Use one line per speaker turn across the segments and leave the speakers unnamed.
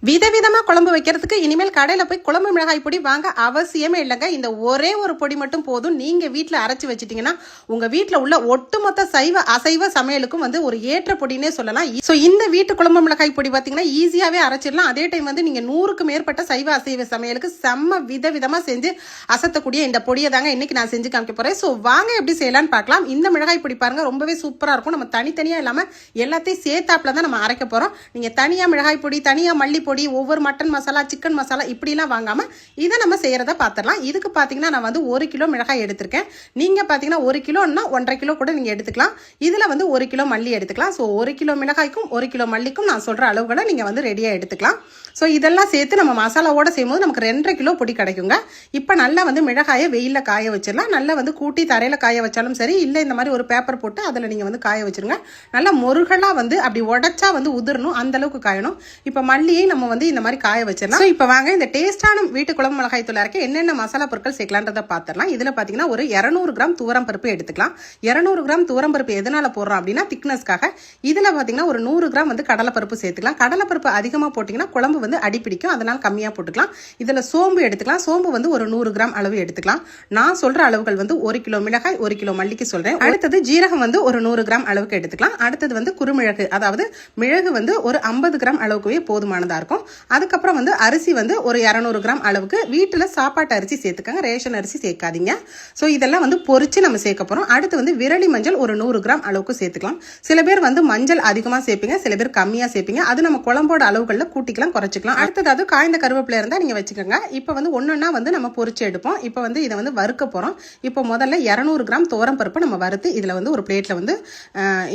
விதவிதமா குழம்பு வைக்கிறதுக்கு இனிமேல் கடையில போய் குழம்பு மிளகாய் பொடி வாங்க அவசியமே இல்லைங்க. இந்த ஒரே ஒரு பொடி மட்டும் போதும். நீங்க வீட்டுல அரைச்சு வச்சிட்டீங்கன்னா உங்க வீட்டுல உள்ள ஒட்டுமொத்த சைவ அசைவ சமையலுக்கும் ஒரு ஏற்ற பொடினே சொல்லலாம். சோ இந்த வீட்டு குழம்பு மிளகாய் பொடி பாத்தீங்கன்னா ஈஸியாவே அரைச்சிடலாம். அதே டைம் நீங்க 100க்கு மேற்பட்ட சைவ அசைவ சமையலுக்கு செம்ம விதவிதமா செஞ்சு அசத்தக்கூடிய இந்த பொடியை தாங்க இன்னைக்கு நான் செஞ்சு காமிக்க போறேன். சோ வாங்க எப்படி செய்யலாம்னு பார்க்கலாம். இந்த மிளகாய் பொடி பாருங்க ரொம்பவே சூப்பரா இருக்கும். நம்ம தனித்தனியா இல்லாம எல்லாத்தையும் சேர்த்தாப்புல தான் நம்ம அரைக்க போறோம். நீங்க தனியா மிளகாய் பொடி, தனியா மல்லி பொடி, ஒவ்வொரு மட்டன் மசாலா, சிக்கன் மசாலா இப்படிலாம் வாங்காம இதை நம்ம செய்யறத பார்த்துடலாம். இதுக்கு பாத்தீங்கன்னா நான் 1 கிலோ மிளகாய் எடுத்திருக்கேன். நீங்க பாத்தீங்கன்னா 1 கிலோன்னா 1.5 கிலோ கூட நீங்க எடுத்துக்கலாம். இதுல 1 கிலோ மல்லி எடுத்துக்கலாம். ஸோ 1 கிலோ மிளகாய்க்கும் 1 கிலோ மல்லிக்கும் நான் சொல்ற அளவுகளை நீங்க ரெடியா எடுத்துக்கலாம். ஸோ இதெல்லாம் சேர்த்து நம்ம மசாலாவோட செய்யும்போது நமக்கு 2.5 கிலோ பொடி கிடைக்குங்க. இப்போ நல்லா மிளகாயை வெயில காய வச்சிடலாம். நல்லா கூட்டி தரையில காய வச்சாலும் சரி, இல்லை இந்த மாதிரி ஒரு பேப்பர் போட்டு அதில் நீங்க காய வச்சிருங்க. நல்லா முருகலா அப்படி உடைச்சா உதிரணும், அந்த அளவுக்கு காயணும். இப்போ மல்லியை நம்ம இந்த மாதிரி காய வச்சிடலாம். இப்போ வாங்க இந்த டேஸ்டான வீட்டு குழம்பு மிளகாய் தூள் அரைக்க என்னென்ன மசாலா பொருட்கள் சேர்க்கலான்றத பார்த்துடலாம். இதுல பாத்தீங்கன்னா ஒரு 200 கிராம் துவரம் பருப்பு எடுத்துக்கலாம். 200 கிராம் துவரம் பருப்பு எதனால போடுறோம் அப்படின்னா திக்னஸ்க்காக. இதுல பாத்தீங்கன்னா ஒரு 100 கிராம் கடலை பருப்பு சேர்த்துக்கலாம். கடலை பருப்பு அதிகமா போட்டீங்கன்னா குழம்பு அடி பிடிக்கும், அதனால கம்மியா போட்டுக்கலாம். இதுல சோம்பு எடுத்துக்கலாம். சோம்பு ஒரு 100 கிராம் அளவு எடுத்துக்கலாம். நான் சொல்ற அளவுகள் 1 கிலோ மிளகாய், 1 கிலோ மல்லிக்கு சொல்றேன். அடுத்தது ஜீரகம் ஒரு 100 கிராம் அளவுக்கு எடுத்துக்கலாம். அடுத்தது குறுமிளகு, அதாவது மிளகு ஒரு 50 கிராம் அளவுக்கு போதுமானதா இருக்கும். அதுக்கப்புறம் அரிசி ஒரு 200 கிராம் அளவுக்கு வீட்டுல சாப்பாட்டு அரிசி சேர்த்துக்கங்க, ரேஷன் அரிசி சேர்க்காதீங்க. சோ இதெல்லாம் பொரிச்சு நம்ம சேர்க்க போறோம். அடுத்து விரலி மஞ்சள் ஒரு 100 கிராம் அளவுக்கு சேர்த்துக்கலாம். சில பேர் மஞ்சள் அதிகமா சேர்ப்பீங்க, சில பேர் கம்மியா சேர்ப்பீங்க. அது நம்ம குழம்போட அளவுகள்ல கூட்டிக்கலாம், குறைச்சிக்கலாம். அடுத்தது காய்ந்த கருவேப்பிலை இருந்தா நீங்க வச்சுக்கோங்க. இப்ப ஒன்னொன்னா நம்ம பொரிச்சு எடுப்போம். இப்ப இதை வறுக்க போறோம். இப்போ முதல்ல 200 கிராம் துவரம் பருப்பு நம்ம வறுத்து இதுல ஒரு பிளேட்ல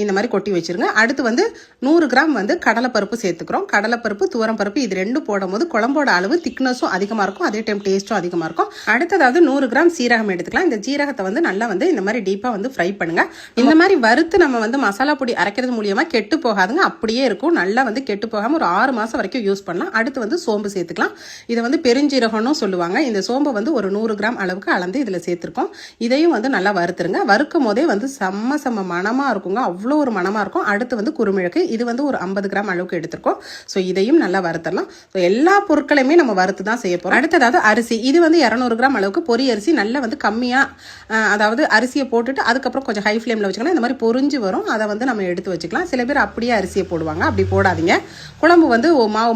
இந்த மாதிரி கொட்டி வச்சிருங்க. அடுத்து 100 கிராம் கடலை பருப்பு சேர்த்துக்கிறோம். கடலை பருப்பு, துவரம் பருப்பு இது ரெண்டும் போடும்போது குழம்போட அளவு திக்னஸும் அதிகமா இருக்கும், அதே டைம் டேஸ்டும் அதிகமா இருக்கும். அடுத்ததாவது 100 கிராம் சீரகம் எடுத்துக்கலாம். இந்த சீரகத்தை நல்லா இந்த மாதிரி டீப்பா ஃப்ரை பண்ணுங்க. இந்த மாதிரி வறுத்து நம்ம மசாலா பொடி அரைக்கிறது மூலியமா கெட்டு போகாதுங்க, அப்படியே இருக்கும். நல்லா கெட்டு போகாம ஒரு 6 மாசம் வரைக்கும் யூஸ் பண்ணலாம். அடுத்து சோம்பு சேர்த்துக்கலாம். இதை பெருஞ்சீரகம்னு சொல்லுவாங்க. இந்த சோம்பு ஒரு 100 கிராம் அளவுக்கு அளந்து இதுல சேர்த்திருக்கோம். இதையும் நல்லா வறுத்துருங்க. வறுக்கும் போதே செம்ம மணமா இருக்குங்க, அவ்வளோ ஒரு மணமா இருக்கும். அடுத்து குறுமிளகு, இது ஒரு 50 கிராம் அளவுக்கு எடுத்திருக்கோம். ஸோ இதையும் நல்லா வறுத்தரலாம். ஸோ எல்லா பொருட்களையுமே நம்ம வறுத்து தான் செய்ய போறோம். அடுத்ததாவது அரிசி, இது 200 கிராம் அளவுக்கு பொரி அரிசி. நல்லா கம்மியா, அதாவது அரிசியை போட்டுட்டு அதுக்கப்புறம் கொஞ்சம் ஹை ஃப்ளேம்ல வச்சுக்கலாம். இந்த மாதிரி பொரிஞ்சு வரும், அதை நம்ம எடுத்து வச்சுக்கலாம். சில பேர் அப்படியே அரிசியை போடுவாங்க, அப்படி போடாதீங்க. குழம்பு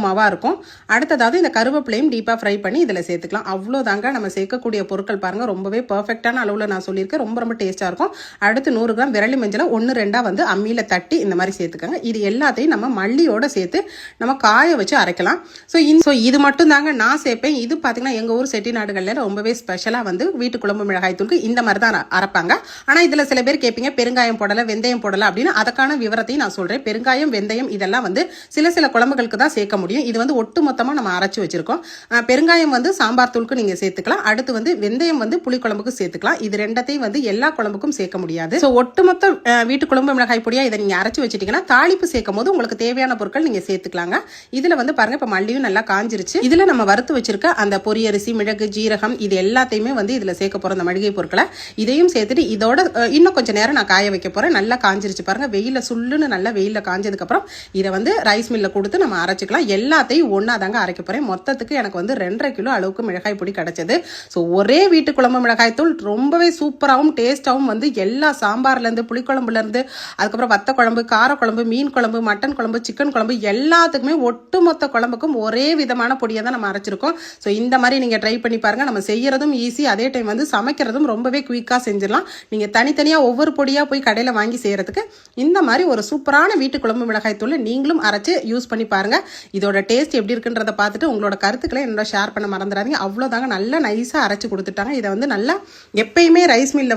மாவா இருக்கும். அடுத்ததாவது இந்த கருவேப்பிலையும் டீப்பா ஃப்ரை பண்ணி இதுல சேர்த்துக்கலாம். அவ்வளோதாங்க நம்ம சேர்க்கக்கூடிய பொருட்கள். பாருங்க ரொம்பவே பெர்ஃபெக்டான அளவுல நான் சொல்லியிருக்கேன். ரொம்ப டேஸ்டா இருக்கும். அடுத்து 100 கிராம் விரலி மஞ்சளை 1-2 அம்மியில தட்டி இந்த மாதிரி சேர்த்துக்கங்க. இது எல்லாத்தையும் நம்ம மல்லியோட சேர்த்து நம்ம காய வச்சு அரைக்கலாம். ஸோ இது மட்டும் தாங்க நான் சேர்ப்பேன். இது பார்த்தீங்கன்னா எங்கள் ஊர் செட்டிநாடுகளில் ரொம்பவே ஸ்பெஷலாக வீட்டு குழம்பு மிளகாய் தூளுக்கு இந்த மாதிரி தான் அரைப்பாங்க. ஆனால் இதில் சில பேர் கேட்பீங்க பெருங்காயம் போடலை, வெந்தயம் போடலை அப்படின்னு. அதுக்கான விவரத்தையும் நான் சொல்கிறேன். பெருங்காயம், வெந்தயம் இதெல்லாம் சில குழம்புகளுக்கு தான் சேர்க்க முடியும். இது ஒட்டு மொத்தமாக நம்ம அரைச்சி வச்சிருக்கோம். பெருங்காயம் சாம்பார் தூளுக்கு நீங்கள் சேர்த்துக்கலாம். அடுத்து வெந்தயம் புளி குழம்புக்கு சேர்த்துக்கலாம். இது ரெண்டத்தையும் எல்லா குழம்புக்கும் சேர்க்க முடியாது. ஸோ ஒட்டுமொத்த வீட்டு குழம்பு மிளகாய் பொடியா இதை நீங்கள் அரைச்சி வச்சிட்டீங்கன்னா தாளிப்பு சேர்க்கும் போது உங்களுக்கு தேவையான பொருட்கள் நீங்கள் சேர்த்துக்கலாங்க. இதுல பாருங்க இப்ப மல்லியும் நல்லா காஞ்சிருச்சு. இதுல நம்ம வறுத்து வச்சிருக்க அந்த பொரியரிசி, மிளகு, ஜீரகம் இது எல்லாத்தையுமே இதுல சேர்க்க போறோம். அந்த மளிகை பொருட்களை இதையும் சேர்த்துட்டு இதோட இன்னும் கொஞ்சம் நேரம் நான் காய வைக்க போறேன். நல்லா காஞ்சிருச்சு பாருங்க. வெயில சுள்ளுன்னு நல்லா வெயில காஞ்சதுக்கு அப்புறம் இதை ரைஸ் மில்ல கொடுத்து நம்ம அரைச்சிக்கலாம். எல்லாத்தையும் ஒன்னா தாங்க அரைக்க போறேன். மொத்தத்துக்கு எனக்கு 2.5 கிலோ அளவுக்கு மிளகாய் பொடி கிடைச்சது. ஸோ ஒரே வீட்டு குழம்பு மிளகாய் தூள் ரொம்பவே சூப்பராகவும் டேஸ்டாகவும் எல்லா சாம்பார்ல இருந்து, புளிக்குழம்புல இருந்து, அதுக்கப்புறம் வத்த குழம்பு, கார குழம்பு, மீன் குழம்பு, மட்டன் குழம்பு, சிக்கன் குழம்பு எல்லாத்துக்குமே ஒட்டுமொத்த குழம்புக்கும் ஒரே விதமான பொடியை தான் நம்ம அரைச்சிருக்கோம். ஸோ இந்த மாதிரி நீங்க ட்ரை பண்ணி பாருங்க. நம்ம செய்யறதும் ஈஸி, அதே டைம் சமைக்கிறதும் ரொம்பவே குயிக்கா செஞ்சிடலாம். நீங்க தனித்தனியா ஒவ்வொரு பொடியா போய் கடையில வாங்கி செய்யறதுக்கு இந்த மாதிரி ஒரு சூப்பரான வீட்டு குழம்பு மிளகாய் தூள் நீங்களும் அரைச்சு யூஸ் பண்ணி பாருங்க. இதோட டேஸ்ட் எப்படி இருக்குன்றத பார்த்துட்டு உங்களோட கருத்துக்களை என்னோட ஷேர் பண்ண மறந்துடாதீங்க. அவ்வளோதாங்க, நல்லா நைஸா அரைச்சு கொடுத்துட்டாங்க. இதை நல்லா எப்பயுமே ரைஸ் மில்ல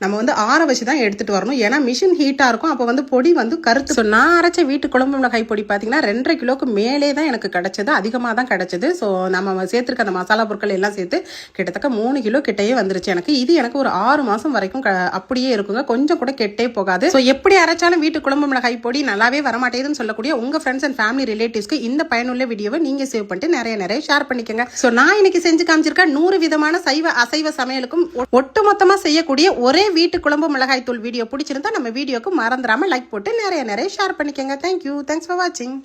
நம்ம ஆற வச்சு தான் எடுத்துட்டு வரணும். ஏன்னா மிஷின் ஹீட்டா இருக்கும். அப்போ பொடி கருத்து. நான் அரைச்ச வீட்டு குழம்பு மிளகாய் பொடி பார்த்தீங்கன்னா 2.5 கிலோக்கு மேலே தான் எனக்கு கிடைச்சது, அதிகமாக தான் கிடைச்சது. ஸோ நம்ம சேர்த்துருக்க அந்த மசாலா பொருட்கள் எல்லாம் சேர்த்து கிட்டத்தட்ட 3 கிலோ கிட்டையே வந்துருச்சு எனக்கு. இது எனக்கு ஒரு 6 மாசம் வரைக்கும் அப்படியே இருக்குங்க, கொஞ்சம் கூட கெட்டே போகாது. ஸோ எப்படி அரைச்சாலும் வீட்டு குழம்பு மிளகாய் பொடி நல்லாவே வரமாட்டேதுன்னு சொல்லக்கூடிய உங்க ஃப்ரெண்ட்ஸ் அண்ட் ஃபேமிலி ரிலேட்டிவ்ஸ்க்கு இந்த பயனுள்ள வீடியோவை நீங்க சேவ் பண்ணிட்டு நிறைய ஷேர் பண்ணிக்கோங்க. ஸோ நான் இன்னைக்கு செஞ்சு காமிச்சிருக்க 100 விதமான சைவ அசைவ சமையலுக்கும் ஒட்டுமொத்தமா செய்யக்கூடிய ஒரே வீட்டு குழம்பு மிளகாய் தூள் வீடியோ பிடிச்சிருந்தா நம்ம வீடியோக்கு மறந்துடாம லைக் போட்டு நிறைய ஷேர் பண்ணிக்கோங்க. தேங்க்யூ. தேங்க்ஸ் ஃபார் வாட்சிங்.